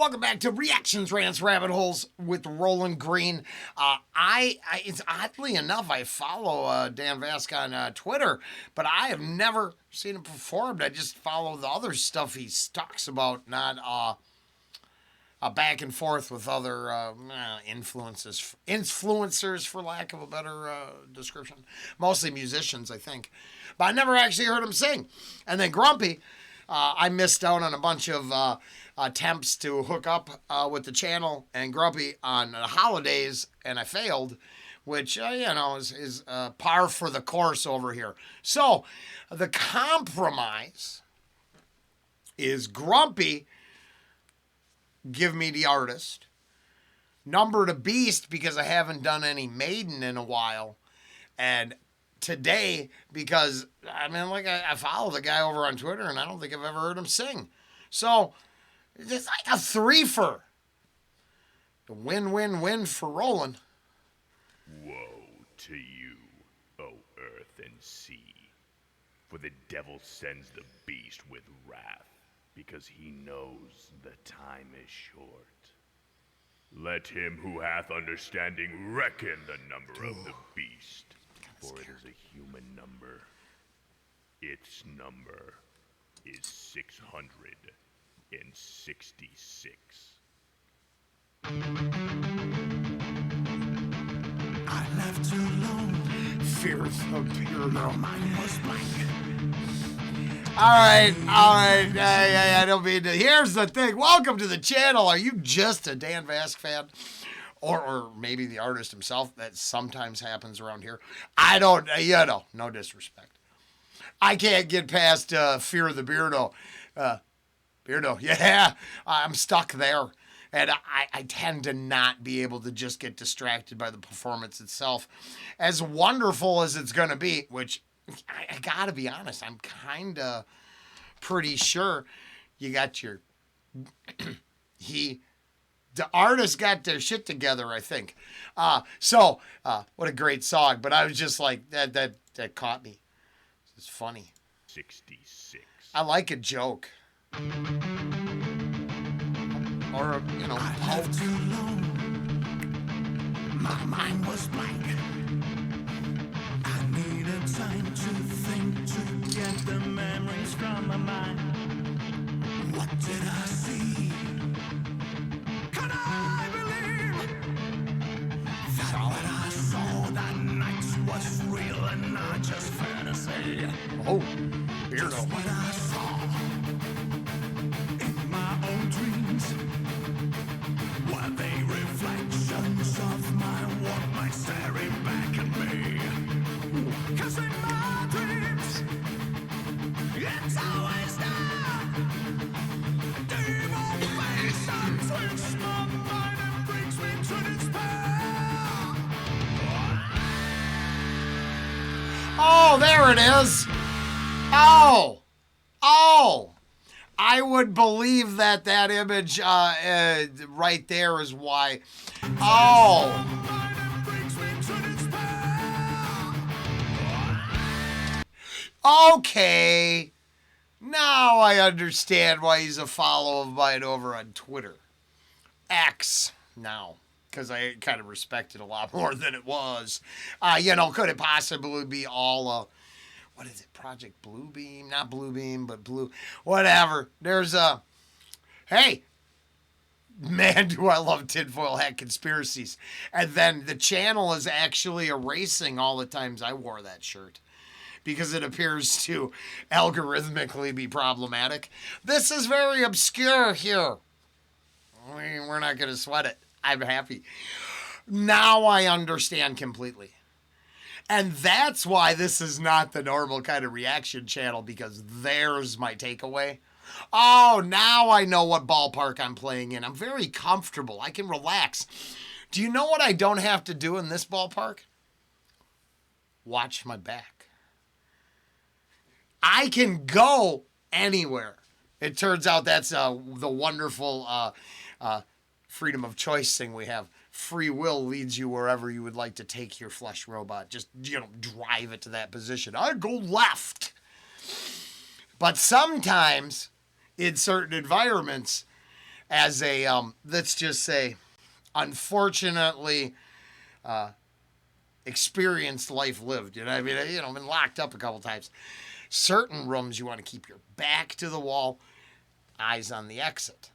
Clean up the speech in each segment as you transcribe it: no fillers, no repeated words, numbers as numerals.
Welcome back to Reactions, Rants, Rabbit Holes with Rollen Green. It's oddly enough, I follow Dan Vasc on Twitter, but I have never seen him performed. I just follow the other stuff he talks about, not back and forth with other influencers, for lack of a better description. Mostly musicians, I think. But I never actually heard him sing. And then Grumpy, I missed out on a bunch of attempts to hook up with the channel and Grumpy on the holidays, and I failed, which, is par for the course over here. So the compromise is Grumpy, give me the artist. Number the beast, because I haven't done any Maiden in a while. And today, because, I follow the guy over on Twitter, and I don't think I've ever heard him sing. So, it's like a threefer. A win-win-win for Rollen. Woe to you, O earth and sea, for the devil sends the beast with wrath, because he knows the time is short. Let him who hath understanding reckon the number of the beast, for it is a human number. Its number is 666. I left alone. Fear the beer. My mind was blank. All right. I don't mean to. Here's the thing. Welcome to the channel. Are you just a Dan Vasc fan? Or maybe the artist himself? That sometimes happens around here. I don't, no disrespect. I can't get past Fear of the Beardo. Beardo, yeah, I'm stuck there. And I tend to not be able to just get distracted by the performance itself. As wonderful as it's going to be, which I got to be honest, I'm kind of pretty sure you got your... The artist got their shit together, I think. What a great song. But I was just like, that caught me. It's funny. 66. I like a joke. Or, I left alone. My mind was blank. I needed time to think, to get the memories from my mind. What did I see? Can I believe that what I saw that night was real and not just fantasy? Oh, Just Beardo. what I saw in my own dreams. Were they reflections of my walkman staring back at me? 'Cause in my dreams, it's always there. Demon faces twitch my mind and brings me to despair. Oh, there it is. Oh. I would believe that image right there is why. Oh. Mind and brings me to despair. Okay. Now I understand why he's a follower of mine over on Twitter. X now. Because I kind of respect it a lot more than it was. Could it possibly be all what is it? Project Bluebeam? Not Bluebeam, but Blue. Whatever. There's hey, man, do I love tinfoil hat conspiracies. And then the channel is actually erasing all the times I wore that shirt, because it appears to algorithmically be problematic. This is very obscure here. We're not going to sweat it. I'm happy. Now I understand completely. And that's why this is not the normal kind of reaction channel, because there's my takeaway. Oh, now I know what ballpark I'm playing in. I'm very comfortable. I can relax. Do you know what I don't have to do in this ballpark? Watch my back. I can go anywhere. It turns out that's the wonderful freedom of choice thing we have. Free will leads you wherever you would like to take your flesh robot. Just, drive it to that position. I go left. But sometimes in certain environments, as a let's just say, unfortunately, experienced life lived. You know, I mean, I've been locked up a couple times. Certain rooms you want to keep your back to the wall, eyes on the exit.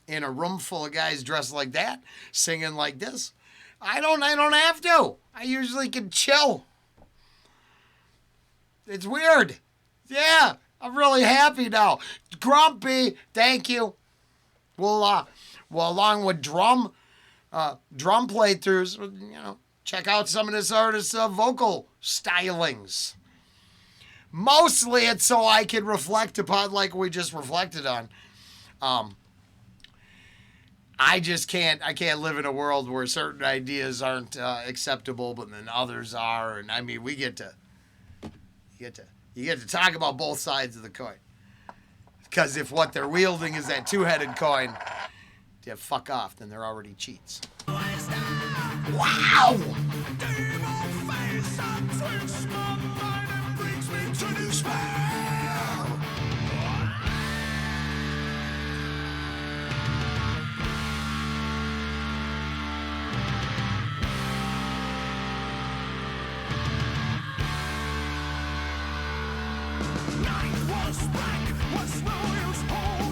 In a room full of guys dressed like that, singing like this, I don't have to. I usually can chill. It's weird. Yeah, I'm really happy now. Grumpy, thank you. Well, along with drum playthroughs, check out some of this artist's vocal stylings. Mostly it's so I can reflect upon, like we just reflected on. I can't live in a world where certain ideas aren't acceptable, but then others are. And I mean, you get to talk about both sides of the coin. Because if what they're wielding is that two-headed coin, yeah, fuck off, then they're already cheats. Wow!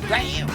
Damn!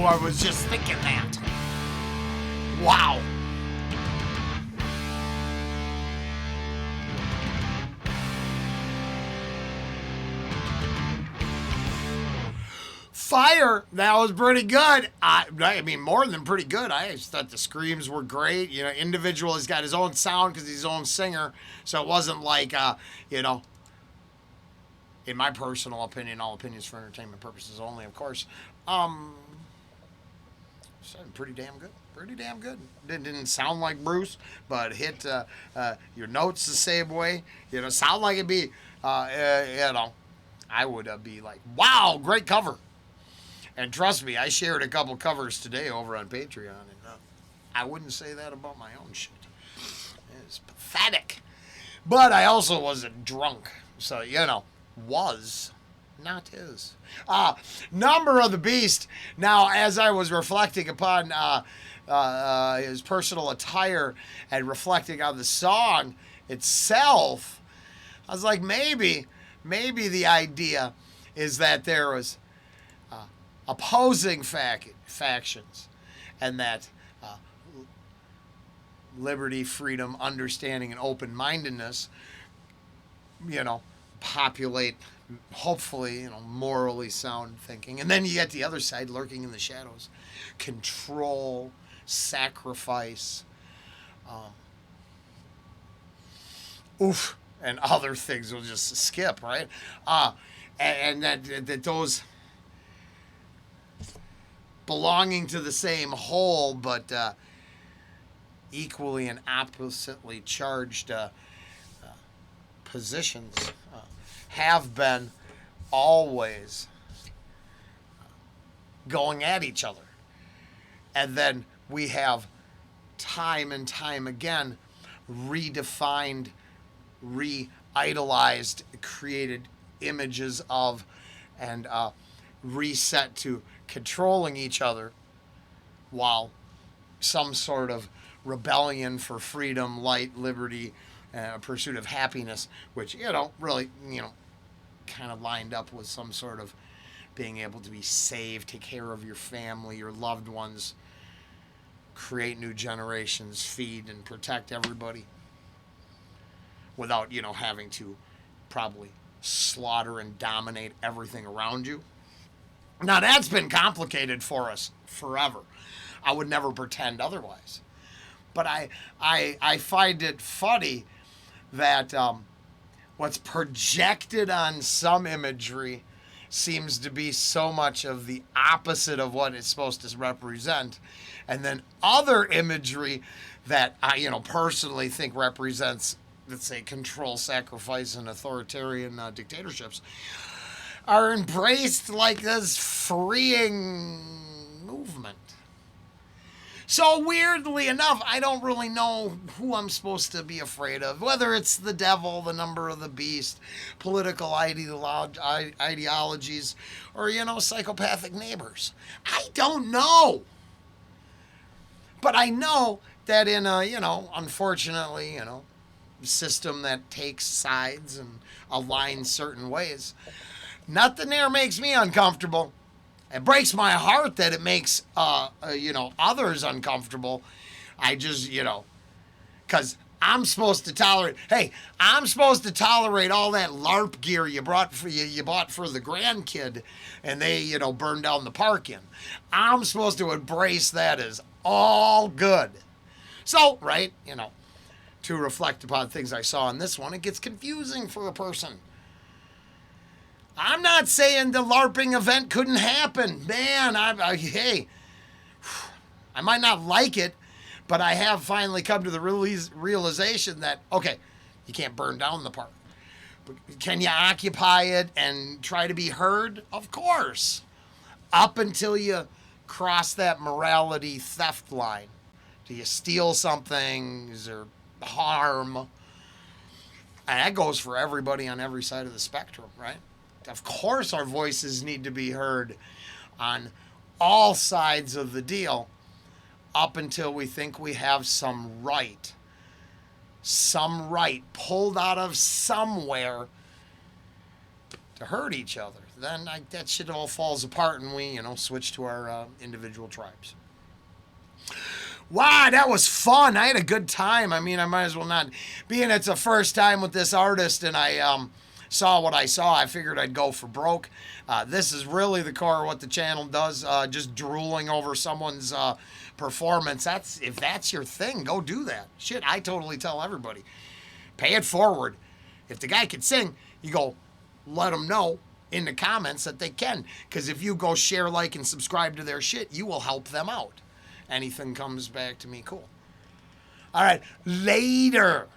I was just thinking that. Wow. Fire, that was pretty good. I mean, more than pretty good. I just thought the screams were great. Individual has got his own sound because he's his own singer. So it wasn't like, in my personal opinion, all opinions for entertainment purposes only, of course, Sounded pretty damn good. Pretty damn good. Didn't sound like Bruce, but hit your notes the same way. Sound like it'd be, I would be like, wow, great cover. And trust me, I shared a couple covers today over on Patreon, and I wouldn't say that about my own shit. It's pathetic. But I also wasn't drunk, so, was, not is. Number of the Beast. Now, as I was reflecting upon his personal attire and reflecting on the song itself, I was like, maybe the idea is that there was opposing factions, and that liberty, freedom, understanding, and open-mindedness, populate, hopefully, morally sound thinking. And then you get the other side lurking in the shadows. Control, sacrifice, and other things we'll just skip, right? And that those belonging to the same whole, but equally and oppositely charged positions have been always going at each other. And then we have time and time again redefined, re-idolized, created images of, and reset to controlling each other, while some sort of rebellion for freedom, light, liberty, pursuit of happiness, which, really, kind of lined up with some sort of being able to be saved, take care of your family, your loved ones, create new generations, feed and protect everybody without, having to probably slaughter and dominate everything around you. Now, that's been complicated for us forever. I would never pretend otherwise. But I find it funny that what's projected on some imagery seems to be so much of the opposite of what it's supposed to represent. And then other imagery that I, personally think represents, let's say, control, sacrifice, and authoritarian dictatorships are embraced like this freeing movement. So weirdly enough, I don't really know who I'm supposed to be afraid of, whether it's the devil, the number of the beast, political ideologies, or, psychopathic neighbors. I don't know. But I know that in a, unfortunately, system that takes sides and aligns certain ways, nothing there makes me uncomfortable. It breaks my heart that it makes, others uncomfortable. I just, because I'm supposed to tolerate. Hey, I'm supposed to tolerate all that LARP gear you bought for the grandkid, and they, burned down the park in. I'm supposed to embrace that as all good. So, right, to reflect upon things I saw in this one, it gets confusing for a person. I'm not saying the LARPing event couldn't happen. Man, hey, I might not like it, but I have finally come to the realization that, okay, you can't burn down the park. But can you occupy it and try to be heard? Of course. Up until you cross that morality theft line. Do you steal something? Is there harm? And that goes for everybody on every side of the spectrum, right? Of course our voices need to be heard on all sides of the deal up until we think we have some right pulled out of somewhere to hurt each other. Then that shit all falls apart and we, switch to our individual tribes. Wow, that was fun. I had a good time. I mean, I might as well not, being it's the first time with this artist and I saw what I saw, I figured I'd go for broke. This is really the core of what the channel does, just drooling over someone's performance. If that's your thing, go do that. Shit, I totally tell everybody. Pay it forward. If the guy can sing, you go, let him know. in the comments that they can. Because if you go share, like, and subscribe to their shit, you will help them out. Anything comes back to me, cool. All right, later.